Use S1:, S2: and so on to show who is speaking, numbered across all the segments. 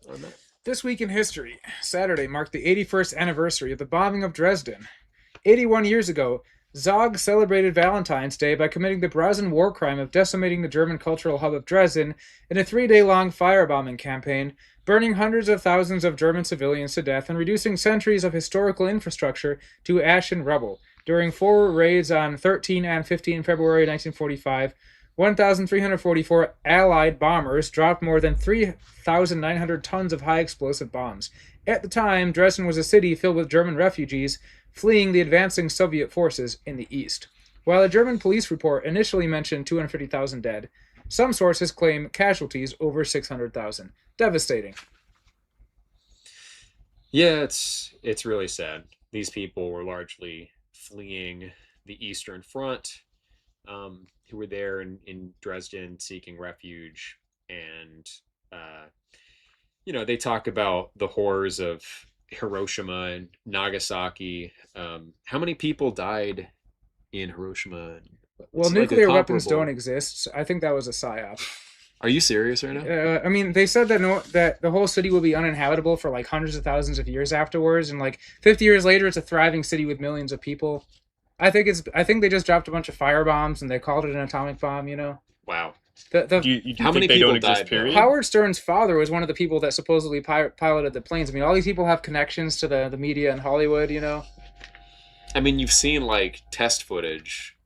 S1: on that.
S2: This week in history, Saturday marked the 81st anniversary of the bombing of Dresden. 81 years ago, Zog celebrated Valentine's Day by committing the brazen war crime of decimating the German cultural hub of Dresden in a 3-day-long firebombing campaign, burning hundreds of thousands of German civilians to death and reducing centuries of historical infrastructure to ash and rubble. During 4 raids on 13 and 15 February 1945, 1,344 Allied bombers dropped more than 3,900 tons of high explosive bombs. At the time, Dresden was a city filled with German refugees fleeing the advancing Soviet forces in the east. While a German police report initially mentioned 250,000 dead, some sources claim casualties over 600,000. Devastating.
S1: Yeah, it's really sad. These people were largely fleeing the Eastern Front, who were there in Dresden seeking refuge. And, they talk about the horrors of Hiroshima and Nagasaki. How many people died in Hiroshima?
S2: Well, nuclear weapons don't exist. So I think that was a psyop.
S1: Are you serious right now?
S2: I mean, they said that the whole city will be uninhabitable for like hundreds of thousands of years afterwards, and like 50 years later, it's a thriving city with millions of people. I think they just dropped a bunch of fire bombs and they called it an atomic bomb.
S1: Wow.
S3: How many people died?
S2: Howard Stern's father was one of the people that supposedly piloted the planes. I mean, all these people have connections to the media in Hollywood.
S1: I mean, you've seen like test footage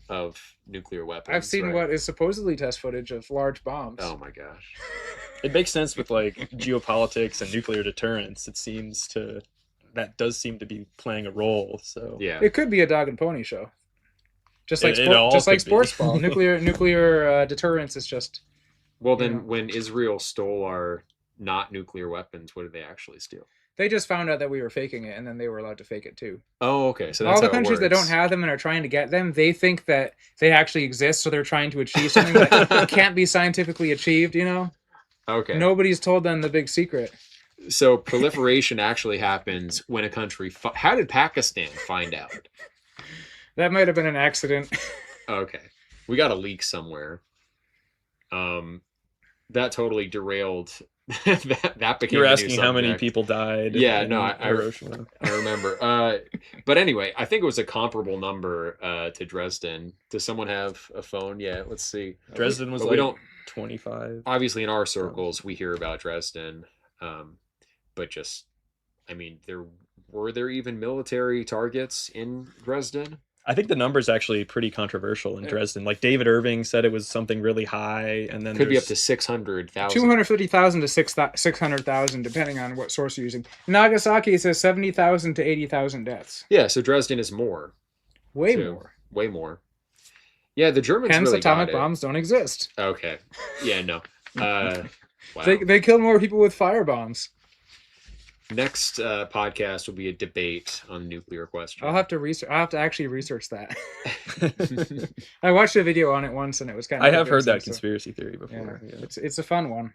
S1: of nuclear weapons.
S2: I've seen what is supposedly test footage of large bombs.
S1: Oh my gosh.
S3: It makes sense with like geopolitics and nuclear deterrence. That does seem to be playing a role. So
S1: yeah,
S2: it could be a dog and pony show. Just like sports ball. Nuclear deterrence is just.
S1: Well, then when Israel stole our not nuclear weapons, what did they actually steal?
S2: They just found out that we were faking it, and then they were allowed to fake it too.
S1: Oh, okay. So that's
S2: all the countries that don't have them and are trying to get them, they think that they actually exist, so they're trying to achieve something that can't be scientifically achieved.
S1: Okay.
S2: Nobody's told them the big secret.
S1: So proliferation actually happens when a country. How did Pakistan find out?
S2: That might have been an accident.
S1: Okay. We got a leak somewhere. That totally derailed. that became.
S3: You were asking how many people died.
S1: Yeah, no, I remember. But anyway, I think it was a comparable number to Dresden. Does someone have a phone? Yeah, let's see.
S3: Dresden was
S1: we don't
S3: 25.
S1: Obviously, in our circles, we hear about Dresden, but were there even military targets in Dresden?
S3: I think the number's actually pretty controversial in Dresden. Like David Irving said it was something really high, and then
S1: could be up to 600,000.
S2: 250,000 to 600,000, depending on what source you're using. Nagasaki says 70,000 to 80,000 deaths.
S1: Yeah, so Dresden is more.
S2: Way more.
S1: Yeah, the Germans
S2: hence
S1: really
S2: atomic bombs don't exist.
S1: Okay. Yeah, no. Wow.
S2: They kill more people with fire bombs.
S1: Next podcast will be a debate on the nuclear question.
S2: I'll have to actually research that. I watched a video on it once, and it was kind of.
S3: I have heard that conspiracy theory before.
S2: Yeah. It's a fun one.